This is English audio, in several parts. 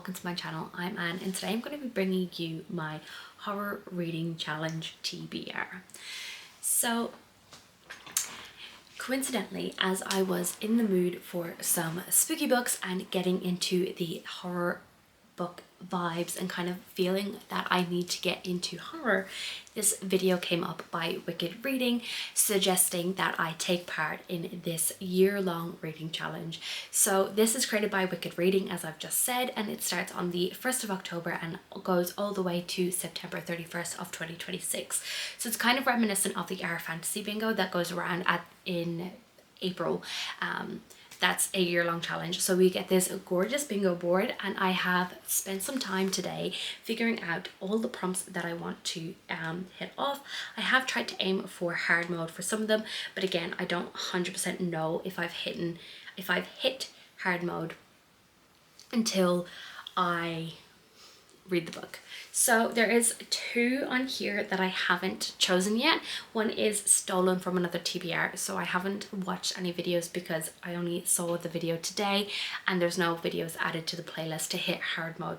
welcome to my channel. I'm Anne and today I'm going to be bringing you my horror reading challenge TBR. So coincidentally, as I was in the mood for some spooky books and getting into the horror book vibes and kind of feeling that I need to get into horror, this video came up by Wicked Reading suggesting that I take part in this year-long reading challenge. So this is created by Wicked Reading, as I've just said, and it starts on the 1st of October and goes all the way to September 31st of 2026. So it's kind of reminiscent of the Our Fantasy Bingo that goes around in April. That's a year-long challenge. So we get this gorgeous bingo board, and I have spent some time today figuring out all the prompts that I want to hit off. I have tried to aim for hard mode for some of them, but again, I don't 100% know if I've hit hard mode until I read the book. So there is two on here that I haven't chosen yet. One is stolen from another TBR, so I haven't watched any videos because I only saw the video today and there's no videos added to the playlist to hit hard mode,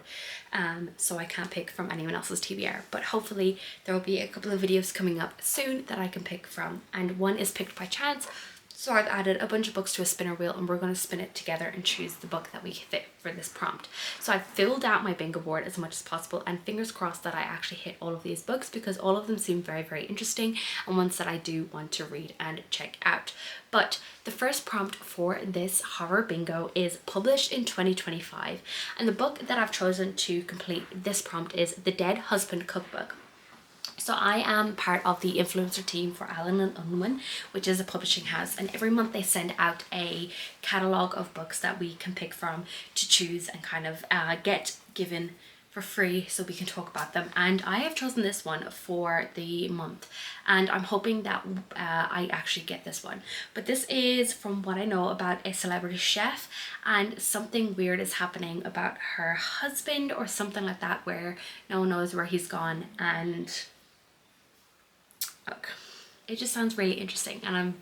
so I can't pick from anyone else's TBR, but hopefully there will be a couple of videos coming up soon that I can pick from, and one is picked by chance. So I've added a bunch of books to a spinner wheel and we're going to spin it together and choose the book that we fit for this prompt. So I've filled out my bingo board as much as possible, and fingers crossed that I actually hit all of these books because all of them seem very, very interesting and ones that I do want to read and check out. But the first prompt for this horror bingo is published in 2025, and the book that I've chosen to complete this prompt is The Dead Husband Cookbook. So I am part of the influencer team for Allen and Unwin, which is a publishing house, and every month they send out a catalogue of books that we can pick from to choose and kind of get given for free so we can talk about them. And I have chosen this one for the month, and I'm hoping that I actually get this one. But this is from what I know about a celebrity chef, and something weird is happening about her husband or something like that where no one knows where he's gone, and look, it just sounds really interesting and I'm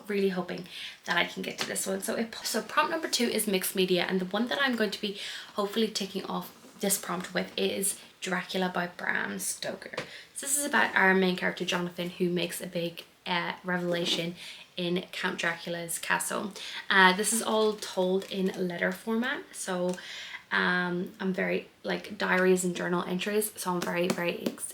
really hoping that I can get to this one. So prompt number 2 is mixed media, and the one that I'm going to be hopefully taking off this prompt with is Dracula by Bram Stoker. So this is about our main character Jonathan, who makes a big revelation in Count Dracula's castle. This is all told in letter format, so I'm very like diaries and journal entries, so I'm very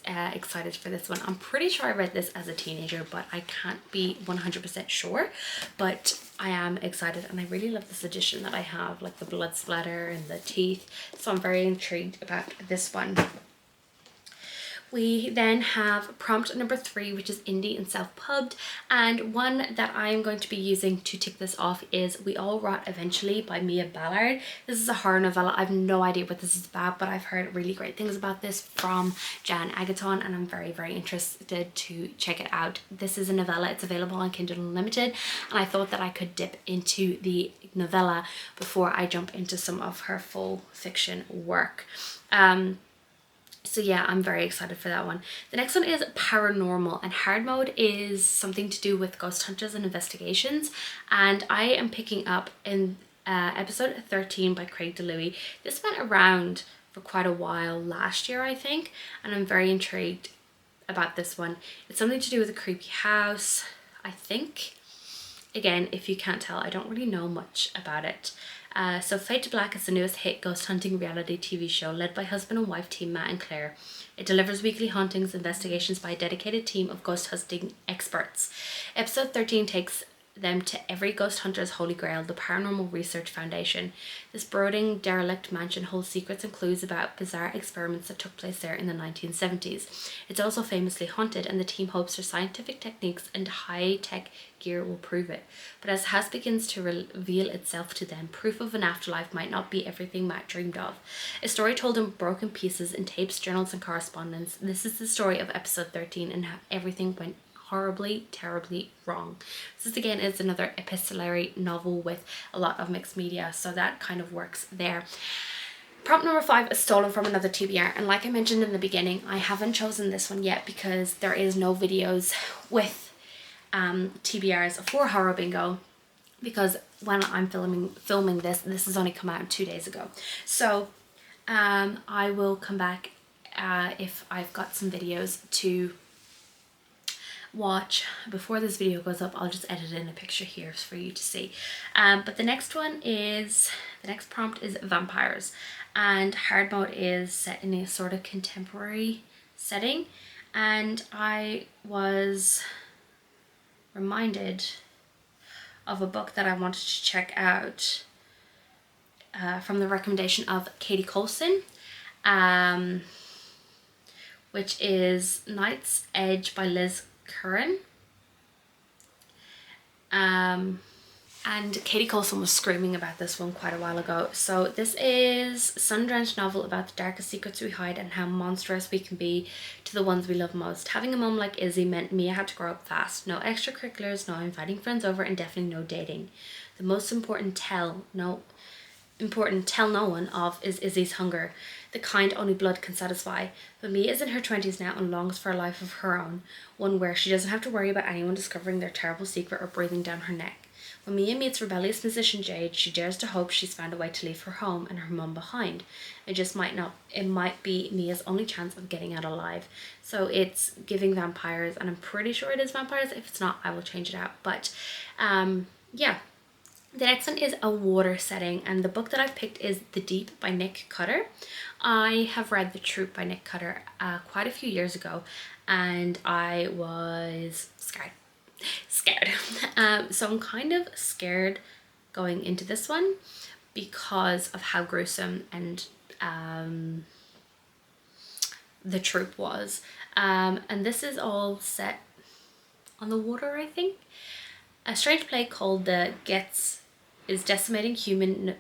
excited for this one. I'm pretty sure I read this as a teenager, but I can't be 100% sure, but I am excited and I really love this edition that I have, like the blood splatter and the teeth, so I'm very intrigued about this one. We then have prompt number 3, which is indie and self-pubbed, and one that I am going to be using to tick this off is We All Rot Eventually by Mia Ballard. This is a horror novella. I have no idea what this is about, but I've heard really great things about this from Jan Agaton, and I'm very interested to check it out. This is a novella. It's available on Kindle Unlimited, and I thought that I could dip into the novella before I jump into some of her full fiction work. So yeah, I'm very excited for that one. The next one is paranormal, and hard mode is something to do with ghost hunters and investigations, and I am picking up in episode 13 by Craig DeLuey. This went around for quite a while last year, I think, and I'm very intrigued about this one. It's something to do with a creepy house, I think. Again, if you can't tell, I don't really know much about it. So Fade to Black is the newest hit ghost hunting reality TV show led by husband and wife team Matt and Claire. It delivers weekly hauntings investigations by a dedicated team of ghost hunting experts. Episode 13 takes them to every ghost hunter's holy grail, the Paranormal Research Foundation. This brooding, derelict mansion holds secrets and clues about bizarre experiments that took place there in the 1970s. It's also famously haunted, and the team hopes their scientific techniques and high-tech gear will prove it. But as the house begins to reveal itself to them, proof of an afterlife might not be everything Matt dreamed of. A story told in broken pieces in tapes, journals, and correspondence. This is the story of episode 13 and how everything went horribly, terribly wrong. This again is another epistolary novel with a lot of mixed media, so that kind of works there. Prompt number 5 is stolen from another TBR, and like I mentioned in the beginning, I haven't chosen this one yet because there is no videos with TBRs for horror bingo, because when I'm filming this has only come out 2 days ago. So I will come back if I've got some videos to watch before this video goes up. I'll just edit in a picture here for you to see. But the next prompt is vampires, and hard mode is set in a sort of contemporary setting, and I was reminded of a book that I wanted to check out from the recommendation of Katie Colson, which is Night's Edge by Liz Curran. And Katie Colson was screaming about this one quite a while ago. So this is a sun-drenched novel about the darkest secrets we hide and how monstrous we can be to the ones we love most. Having a mum like Izzy meant Mia had to grow up fast. No extracurriculars, no inviting friends over, and definitely no dating. The most important tell no one of is Izzy's hunger, the kind only blood can satisfy. But Mia is in her 20s now and longs for a life of her own, one where she doesn't have to worry about anyone discovering their terrible secret or breathing down her neck. When Mia meets rebellious musician Jade, she dares to hope she's found a way to leave her home and her mum behind. It might be Mia's only chance of getting out alive. So it's giving vampires, and I'm pretty sure it is vampires. If it's not, I will change it out. But yeah. The next one is a water setting, and the book that I've picked is The Deep by Nick Cutter. I have read The Troop by Nick Cutter quite a few years ago, and I was scared. So I'm kind of scared going into this one because of how gruesome and The Troop was. And this is all set on the water, I think. A strange plague called the Gets is decimating humanity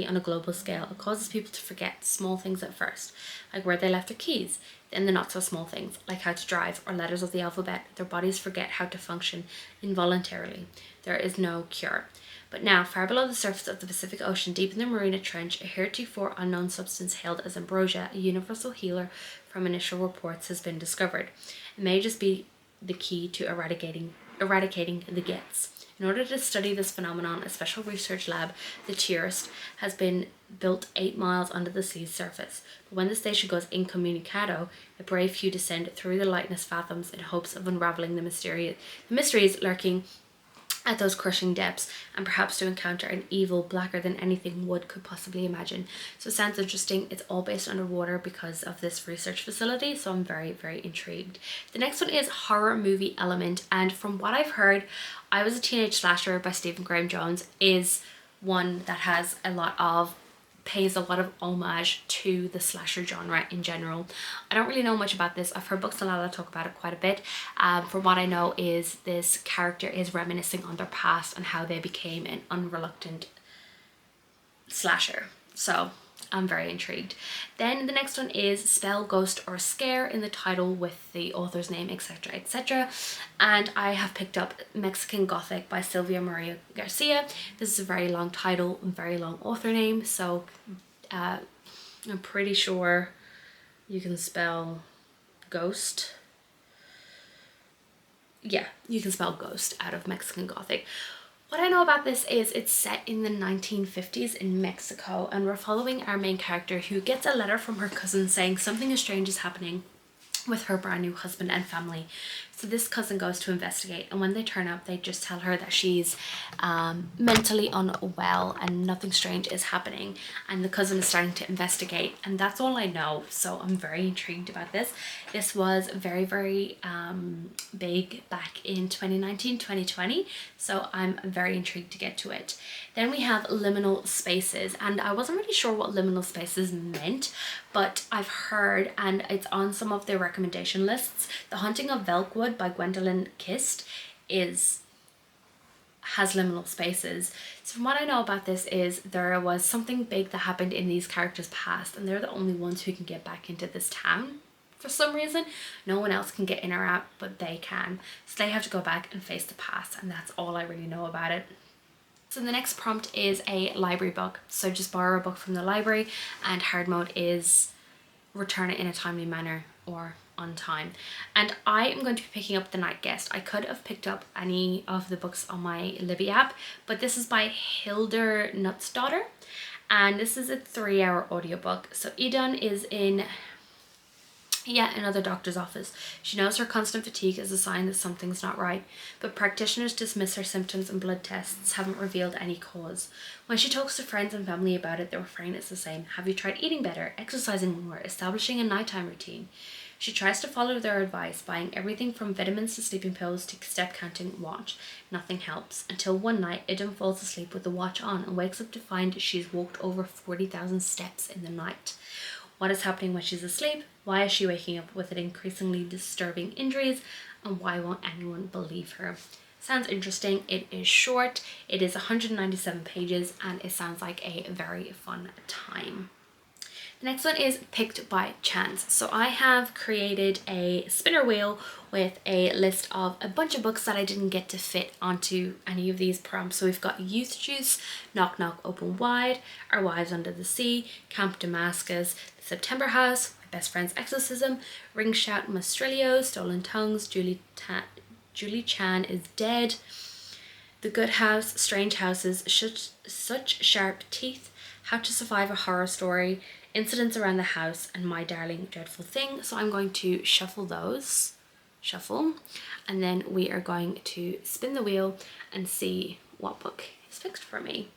on a global scale. It causes people to forget small things at first, like where they left their keys, then the not so small things, like how to drive or letters of the alphabet. Their bodies forget how to function involuntarily. There is no cure. But now, far below the surface of the Pacific Ocean, deep in the Marina Trench, a heretofore unknown substance hailed as ambrosia, a universal healer from initial reports, has been discovered. It may just be the key to eradicating the Gets. In order to study this phenomenon, a special research lab, the Tourist, has been built 8 miles under the sea's surface. But when the station goes incommunicado, a brave few descend through the lightness fathoms in hopes of unraveling the mysteries lurking at those crushing depths, and perhaps to encounter an evil blacker than anything Wood could possibly imagine. So it sounds interesting. It's all based underwater because of this research facility, so I'm very, very intrigued. The next one is Horror Movie Element, and from what I've heard, I Was a Teenage Slasher by Stephen Graham Jones is one that pays a lot of homage to the slasher genre in general. I don't really know much about this. I've heard books and Lala talk about it quite a bit. From what I know is this character is reminiscing on their past and how they became an unreluctant slasher. So I'm very intrigued. Then the next one is Spell, Ghost or Scare in the title with the author's name, etc, etc. And I have picked up Mexican Gothic by Sylvia Maria Garcia. This is a very long title and very long author name, so I'm pretty sure you can spell ghost. Yeah, you can spell ghost out of Mexican Gothic. What I know about this is it's set in the 1950s in Mexico, and we're following our main character who gets a letter from her cousin saying something strange is happening with her brand new husband and family. So this cousin goes to investigate, and when they turn up, they just tell her that she's mentally unwell and nothing strange is happening, and the cousin is starting to investigate, and that's all I know. So I'm very intrigued about this. This was very, very big back in 2019, 2020, so I'm very intrigued to get to it. Then we have Liminal Spaces, and I wasn't really sure what liminal spaces meant, but I've heard, and it's on some of their recommendation lists, The Haunting of Velkwood by Gwendolyn Kist has liminal spaces. So from what I know about this is there was something big that happened in these characters' past, and they're the only ones who can get back into this town. For some reason, no one else can get in or out, but they can. So they have to go back and face the past, and that's all I really know about it. So the next prompt is a library book. So just borrow a book from the library, and hard mode is return it in a timely manner or on time. And I am going to be picking up The Night Guest. I could have picked up any of the books on my Libby app, but this is by Hildur Nutsdottir, and this is a 3-hour audiobook. So Edon is in yet another doctor's office. She knows her constant fatigue is a sign that something's not right, but practitioners dismiss her symptoms and blood tests haven't revealed any cause. When she talks to friends and family about it, the refrain is the same. Have you tried eating better, exercising more, establishing a nighttime routine? She tries to follow their advice, buying everything from vitamins to sleeping pills to step counting watch. Nothing helps, until one night Idun falls asleep with the watch on and wakes up to find she's walked over 40,000 steps in the night. What is happening when she's asleep? Why is she waking up with increasingly disturbing injuries? And why won't anyone believe her? Sounds interesting. It is short. It is 197 pages and it sounds like a very fun time. The next one is Picked by Chance. So I have created a spinner wheel with a list of a bunch of books that I didn't get to fit onto any of these prompts. So we've got Youth Juice, Knock Knock Open Wide, Our Wives Under the Sea, Camp Damascus, The September House, My Best Friend's Exorcism, Ring Shout Mastrilio, Stolen Tongues, Julie Chan is Dead, The Good House, Strange Houses, Such Sharp Teeth, How to Survive a Horror Story, Incidents Around the House, and My Darling Dreadful Thing. So I'm going to shuffle those, and then we are going to spin the wheel and see what book is fixed for me.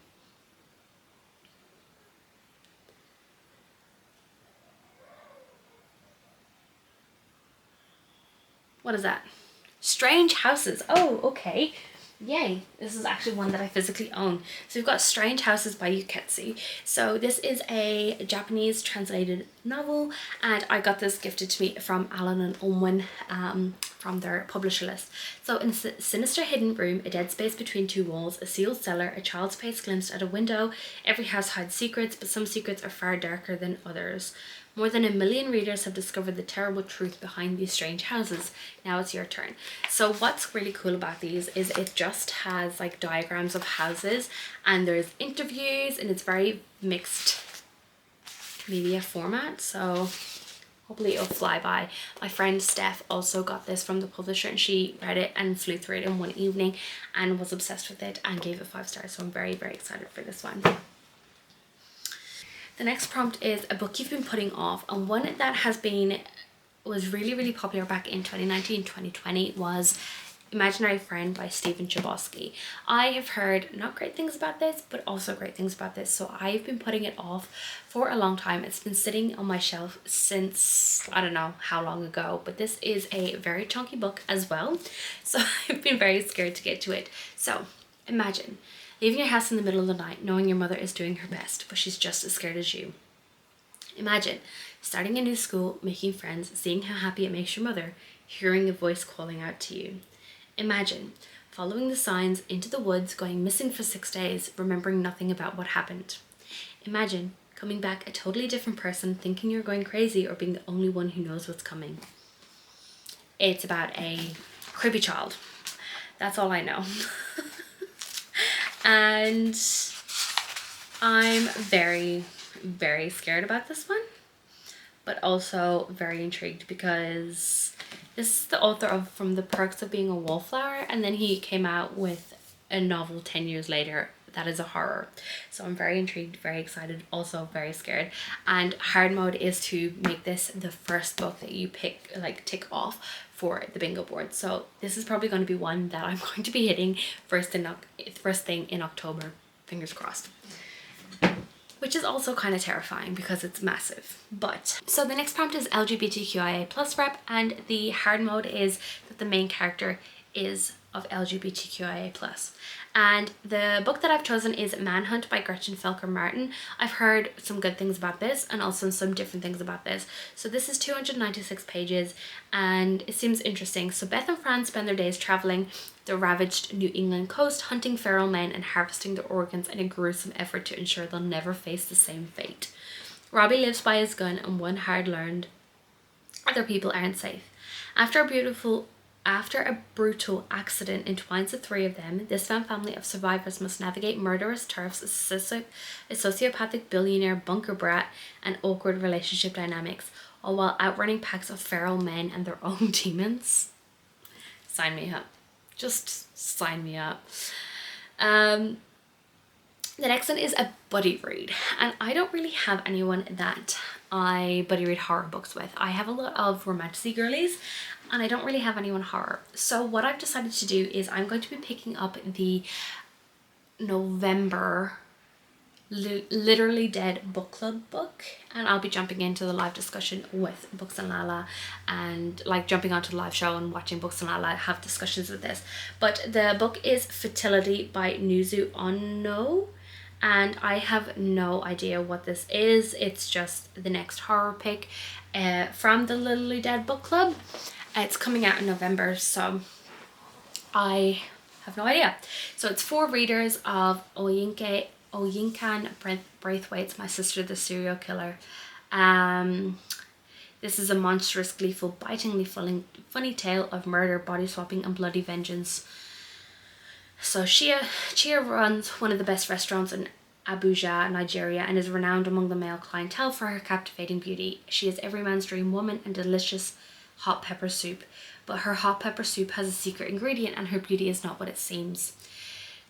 What is that? Strange Houses. Oh, okay. Yay, this is actually one that I physically own. So we've got Strange Houses by Yuketsu. So this is a Japanese translated novel, and I got this gifted to me from Alan and Unwin from their publisher list. So in a sinister hidden room, a dead space between two walls, a sealed cellar, a child's face glimpsed at a window. Every house hides secrets, but some secrets are far darker than others. More than 1 million readers have discovered the terrible truth behind these strange houses. Now it's your turn. So what's really cool about these is it just has like diagrams of houses and there's interviews, and it's very mixed media format. So hopefully it'll fly by. My friend Steph also got this from the publisher, and she read it and flew through it in one evening and was obsessed with it and gave it 5 stars. So I'm very, very excited for this one. The next prompt is a book you've been putting off, and one that was really, really popular back in 2019, 2020 was Imaginary Friend by Stephen Chbosky. I have heard not great things about this, but also great things about this. So I've been putting it off for a long time. It's been sitting on my shelf since, I don't know how long ago, but this is a very chunky book as well. So I've been very scared to get to it. So imagine leaving your house in the middle of the night, knowing your mother is doing her best, but she's just as scared as you. Imagine starting a new school, making friends, seeing how happy it makes your mother, hearing a voice calling out to you. Imagine following the signs into the woods, going missing for 6 days, remembering nothing about what happened. Imagine coming back a totally different person, thinking you're going crazy or being the only one who knows what's coming. It's about a creepy child. That's all I know. And I'm very, very scared about this one, but also very intrigued because this is the author of From the Perks of Being a Wallflower, and then he came out with a novel 10 years later that is a horror. So I'm very intrigued, very excited, also very scared. And hard mode is to make this the first book that you pick, like tick off for the bingo board. So this is probably going to be one that I'm going to be hitting first thing in October, fingers crossed. Which is also kind of terrifying because it's massive. But so the next prompt is LGBTQIA plus rep, and the hard mode is that the main character is of LGBTQIA plus. And the book that I've chosen is Manhunt by Gretchen Felker Martin. I've heard some good things about this and also some different things about this. So this is 296 pages and it seems interesting. So Beth and Fran spend their days traveling the ravaged New England coast, hunting feral men and harvesting their organs in a gruesome effort to ensure they'll never face the same fate. Robbie lives by his gun, and one hard learned other people aren't safe. After a brutal accident entwines the three of them, this found family of survivors must navigate murderous turfs, a sociopathic billionaire bunker brat, and awkward relationship dynamics, all while outrunning packs of feral men and their own demons. Sign me up. Just sign me up. The next one is a buddy read, and I don't really have anyone that I buddy read horror books with. I have a lot of romantic girlies and I don't really have anyone horror. So what I've decided to do is I'm going to be picking up the November Literally Dead book club book, and I'll be jumping into the live discussion with Books and Lala, and like jumping onto the live show and watching Books and Lala have discussions with this. But the book is Fertility by Nuzu Ono, and I have no idea what this is. It's just the next horror pick from the Literally Dead book club. It's coming out in November, so I have no idea. So it's for readers of Oyinkan Braithwaite's My Sister the Serial Killer. This is a monstrous, gleeful, bitingly funny tale of murder, body swapping and bloody vengeance. So Chia runs one of the best restaurants in Abuja, Nigeria, and is renowned among the male clientele for her captivating beauty. She is every man's dream woman and delicious hot pepper soup. But her hot pepper soup has a secret ingredient and her beauty is not what it seems.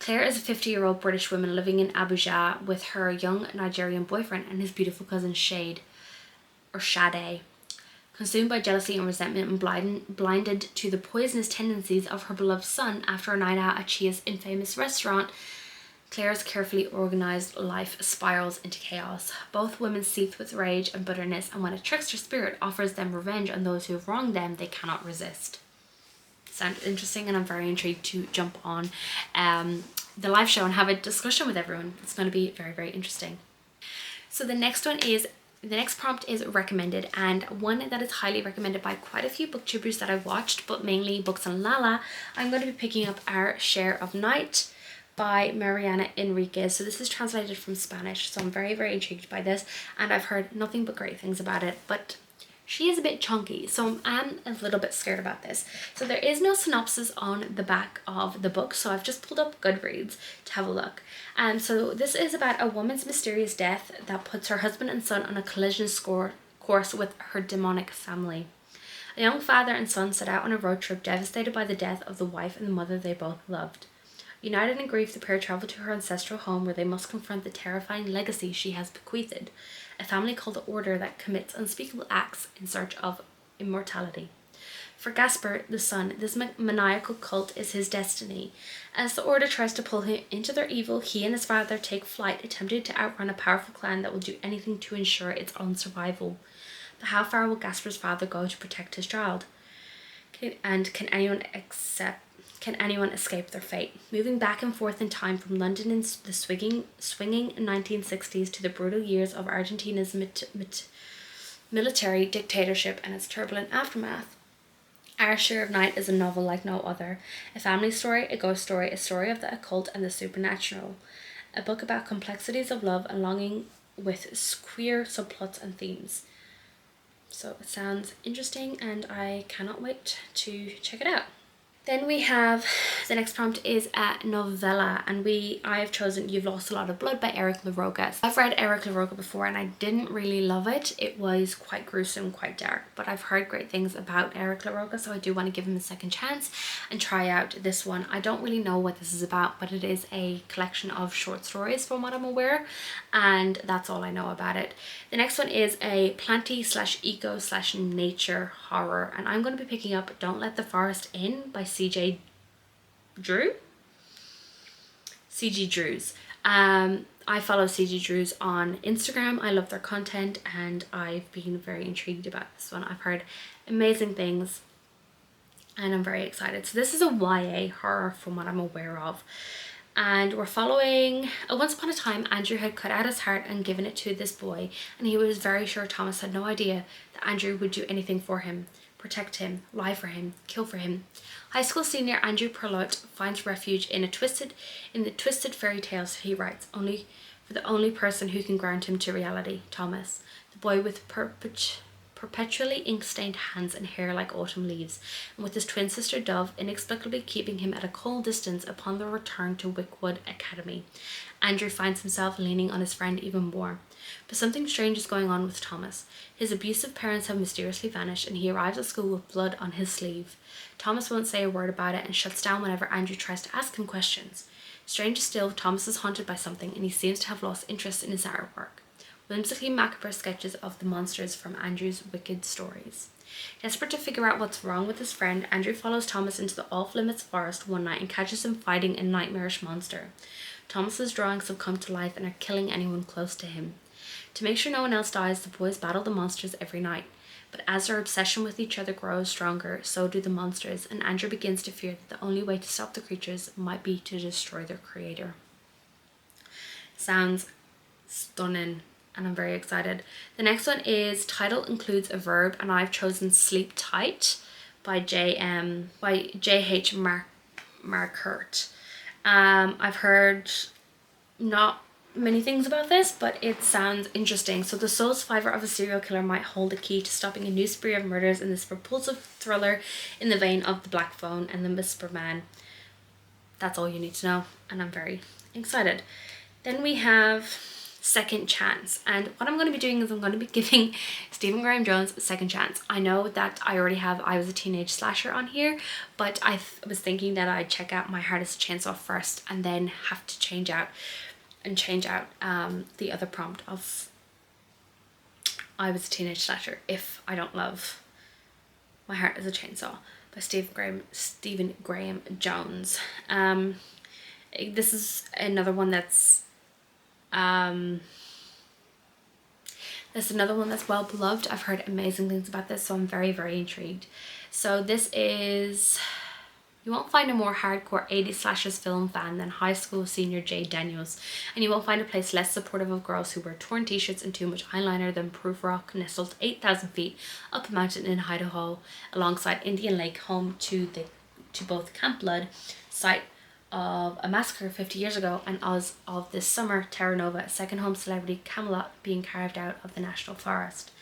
Claire is a 50-year-old British woman living in Abuja with her young Nigerian boyfriend and his beautiful cousin Shade. Consumed by jealousy and resentment and blinded to the poisonous tendencies of her beloved son after a night out at Chia's infamous restaurant, Claire's carefully organised life spirals into chaos. Both women seethe with rage and bitterness, and when a trickster spirit offers them revenge on those who have wronged them, they cannot resist. Sounds interesting, and I'm very intrigued to jump on the live show and have a discussion with everyone. It's going to be very, very interesting. So the next prompt is recommended, and one that is highly recommended by quite a few booktubers that I've watched, but mainly Books and Lala. I'm going to be picking up Our Share of Night by Mariana Enriquez. So this is translated from Spanish, so I'm very, very intrigued by this, and I've heard nothing but great things about it, but she is a bit chunky, so I'm a little bit scared about this. So there is no synopsis on the back of the book, so I've just pulled up Goodreads to have a look. And so this is about a woman's mysterious death that puts her husband and son on a collision course with her demonic family. A young father and son set out on a road trip devastated by the death of the wife and the mother they both loved. United in grief, the pair travel to her ancestral home where they must confront the terrifying legacy she has bequeathed, a family called the Order that commits unspeakable acts in search of immortality. For Gasper, the son, this maniacal cult is his destiny. As the Order tries to pull him into their evil, he and his father take flight, attempting to outrun a powerful clan that will do anything to ensure its own survival. But how far will Gasper's father go to protect his child? And can anyone escape their fate? Moving back and forth in time from London in the swinging 1960s to the brutal years of Argentina's military dictatorship and its turbulent aftermath, Our Share of Night is a novel like no other. A family story, a ghost story, a story of the occult and the supernatural. A book about complexities of love and longing with queer subplots and themes. So it sounds interesting and I cannot wait to check it out. Then we have, the next prompt is a novella, and I have chosen You've Lost a Lot of Blood by Eric LaRocca. I've read Eric LaRocca before and I didn't really love it. It was quite gruesome, quite dark, but I've heard great things about Eric LaRocca, so I do want to give him a second chance and try out this one. I don't really know what this is about, but it is a collection of short stories from what I'm aware, and that's all I know about it. The next one is a planty/eco/nature horror, and I'm going to be picking up Don't Let the Forest In by CG Drews. I follow CG Drews on Instagram. I love their content and I've been very intrigued about this one. I've heard amazing things and I'm very excited. So this is a YA horror from what I'm aware of. And we're following, once upon a time, Andrew had cut out his heart and given it to this boy, and he was very sure Thomas had no idea that Andrew would do anything for him, protect him, lie for him, kill for him. High school senior Andrew Perlot finds refuge in the twisted fairy tales he writes, only for the only person who can ground him to reality, Thomas. The boy with perpetually ink-stained hands and hair like autumn leaves, and with his twin sister Dove inexplicably keeping him at a cold distance upon the return to Wickwood Academy. Andrew finds himself leaning on his friend even more. But something strange is going on with Thomas. His abusive parents have mysteriously vanished, and he arrives at school with blood on his sleeve. Thomas won't say a word about it and shuts down whenever Andrew tries to ask him questions. Stranger still, Thomas is haunted by something, and he seems to have lost interest in his artwork. Whimsically macabre sketches of the monsters from Andrew's wicked stories. Desperate to figure out what's wrong with his friend, Andrew follows Thomas into the off-limits forest one night and catches him fighting a nightmarish monster. Thomas's drawings have come to life and are killing anyone close to him. To make sure no one else dies, the boys battle the monsters every night. But as their obsession with each other grows stronger, so do the monsters, and Andrew begins to fear that the only way to stop the creatures might be to destroy their creator. Sounds stunning, and I'm very excited. The next one is title includes a verb, and I've chosen Sleep Tight by J.H. Markert. I've heard not many things about this, but it sounds interesting. So the sole survivor of a serial killer might hold the key to stopping a new spree of murders in this propulsive thriller in the vein of The Black Phone and The Whisper Man. That's all you need to know, and I'm very excited. Then we have Second Chance, and what I'm going to be doing is I'm going to be giving Stephen Graham Jones a second chance. I know that I already have I Was a Teenage Slasher on here, but I was thinking that I'd check out My Heart is a Chainsaw first and then have to change out the other prompt of I Was a Teenage Slasher if I don't love My Heart is a Chainsaw by Stephen Graham Jones. This is another one that's well beloved. I've heard amazing things about this, so I'm very, very intrigued. So this is... You won't find a more hardcore 80s slashers film fan than high school senior Jay Daniels, and you won't find a place less supportive of girls who wear torn t-shirts and too much eyeliner than Proof Rock, nestled 8,000 feet up a mountain in Idaho, alongside Indian Lake, home to both Camp Blood, site of a massacre 50 years ago, and as of this summer, Terra Nova, second home celebrity Camelot being carved out of the National Forest.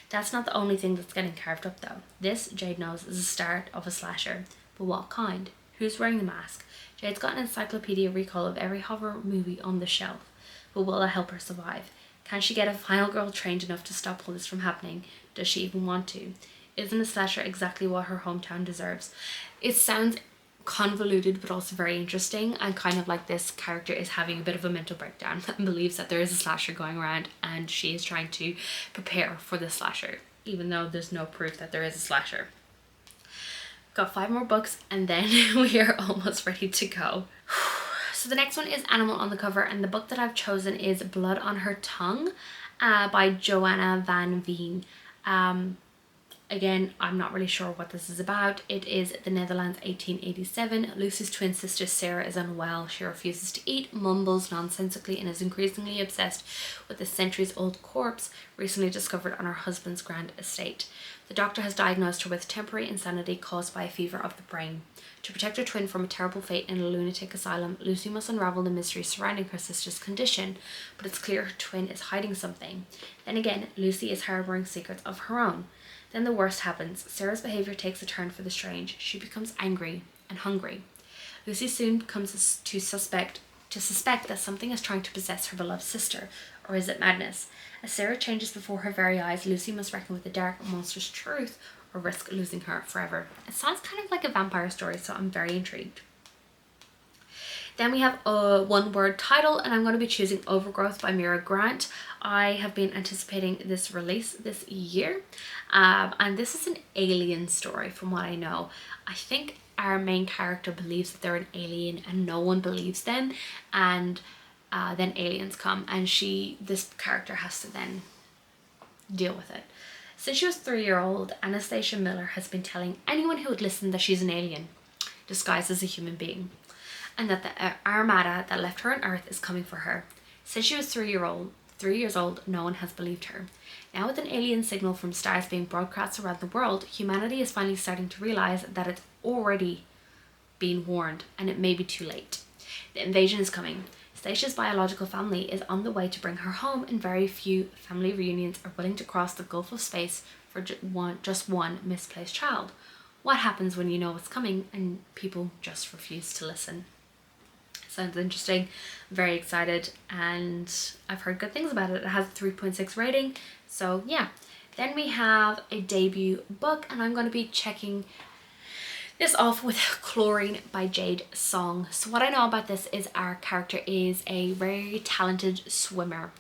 That's not the only thing that's getting carved up though. This, Jade knows, is the start of a slasher. But what kind? Who's wearing the mask? Jade's got an encyclopedia recall of every horror movie on the shelf. But will it help her survive? Can she get a final girl trained enough to stop all this from happening? Does she even want to? Isn't a slasher exactly what her hometown deserves? It sounds convoluted but also very interesting, and kind of like this character is having a bit of a mental breakdown and believes that there is a slasher going around, and she is trying to prepare for the slasher, even though there's no proof that there is a slasher. Got 5 more books and then we are almost ready to go. So the next one is Animal on the Cover, and the book that I've chosen is Blood on Her Tongue by Joanna Van Veen. Again, I'm not really sure what this is about. It is the Netherlands, 1887. Lucy's twin sister Sarah is unwell. She refuses to eat, mumbles nonsensically, and is increasingly obsessed with a centuries-old corpse recently discovered on her husband's grand estate. The doctor has diagnosed her with temporary insanity caused by a fever of the brain. To protect her twin from a terrible fate in a lunatic asylum, Lucy must unravel the mystery surrounding her sister's condition, but it's clear her twin is hiding something. Then again, Lucy is harboring secrets of her own. Then the worst happens. Sarah's behaviour takes a turn for the strange. She becomes angry and hungry. Lucy soon comes to suspect that something is trying to possess her beloved sister, or is it madness? As Sarah changes before her very eyes, Lucy must reckon with the dark, monstrous truth, or risk losing her forever. It sounds kind of like a vampire story, so I'm very intrigued. Then we have a one-word title, and I'm going to be choosing Overgrowth by Mira Grant. I have been anticipating this release this year, and this is an alien story from what I know. I think our main character believes that they're an alien and no one believes them, and then aliens come, and this character has to then deal with it. Since she was 3-year-old, Anastasia Miller has been telling anyone who would listen that she's an alien, disguised as a human being, and that the armada that left her on Earth is coming for her. Since she was 3 years old, no one has believed her. Now, with an alien signal from stars being broadcast around the world, humanity is finally starting to realise that it's already been warned, and it may be too late. The invasion is coming. Stasia's biological family is on the way to bring her home, and very few family reunions are willing to cross the gulf of space for just one misplaced child. What happens when you know it's coming and people just refuse to listen? Sounds interesting. Very excited, and I've heard good things about it. It has a 3.6 rating, so yeah. Then we have a debut book, and I'm going to be checking this off with Chlorine by Jade Song. So what I know about this is our character is a very talented swimmer,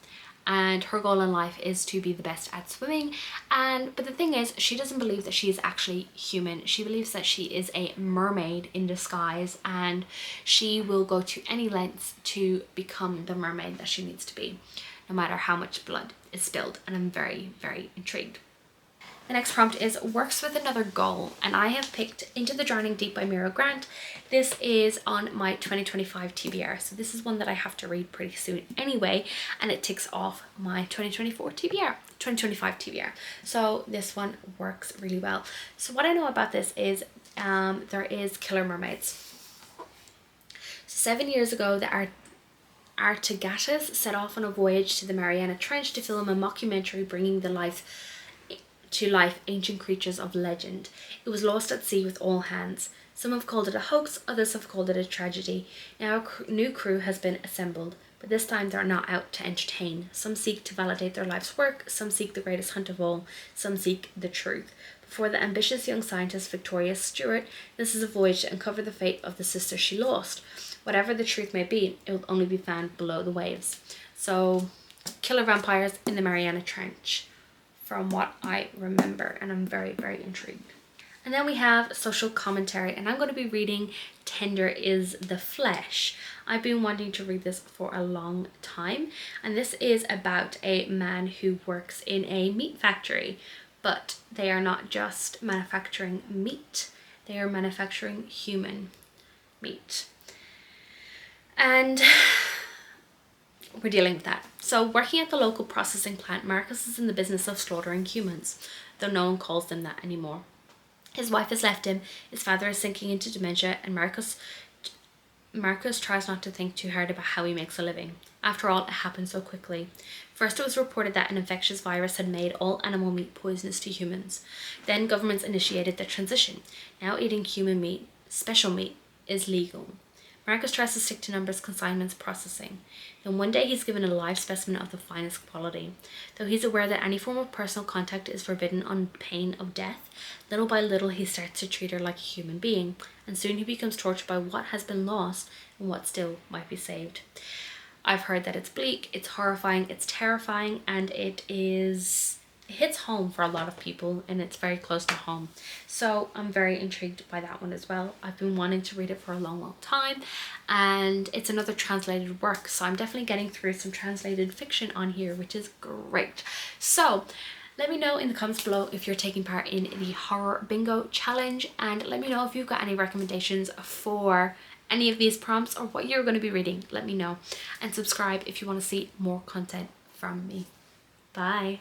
and her goal in life is to be the best at swimming. But the thing is, she doesn't believe that she is actually human. She believes that she is a mermaid in disguise, and she will go to any lengths to become the mermaid that she needs to be, no matter how much blood is spilled. And I'm very, very intrigued. The next prompt is works with another goal, and I have picked Into the Drowning Deep by Mira Grant. This is on my 2025 TBR, so this is one that I have to read pretty soon anyway, and it ticks off my 2025 TBR. So this one works really well. So what I know about this is there is killer mermaids. 7 years ago, the Artigatas set off on a voyage to the Mariana Trench to film a mockumentary bringing to life ancient creatures of legend. It was lost at sea with all hands. Some have called it a hoax, others have called it a tragedy. Now a new crew has been assembled, but this time they're not out to entertain. Some seek to validate their life's work, some seek the greatest hunt of all, some seek the truth. For the ambitious young scientist Victoria Stewart, this is a voyage to uncover the fate of the sister she lost. Whatever the truth may be, it will only be found below the waves. So, killer vampires in the Mariana Trench, from what I remember, and I'm very, very intrigued. And then we have social commentary, and I'm going to be reading Tender is the Flesh. I've been wanting to read this for a long time, and this is about a man who works in a meat factory, but they are not just manufacturing meat, they are manufacturing human meat. And we're dealing with that. So working at the local processing plant, Marcus is in the business of slaughtering humans, though no one calls them that anymore. His wife has left him, his father is sinking into dementia, and Marcus tries not to think too hard about how he makes a living. After all, it happened so quickly. First, it was reported that an infectious virus had made all animal meat poisonous to humans. Then governments initiated the transition. Now eating human meat, special meat, is legal. Marcus tries to stick to numbers, consignments, processing. Then one day he's given a live specimen of the finest quality. Though he's aware that any form of personal contact is forbidden on pain of death, little by little he starts to treat her like a human being, and soon he becomes tortured by what has been lost and what still might be saved. I've heard that it's bleak, it's horrifying, it's terrifying, and it hits home for a lot of people, and it's very close to home. So I'm very intrigued by that one as well. I've been wanting to read it for a long time, and it's another translated work, so I'm definitely getting through some translated fiction on here, which is great. So let me know in the comments below if you're taking part in the horror bingo challenge, and let me know if you've got any recommendations for any of these prompts or what you're going to be reading. Let me know, and subscribe if you want to see more content from me. Bye.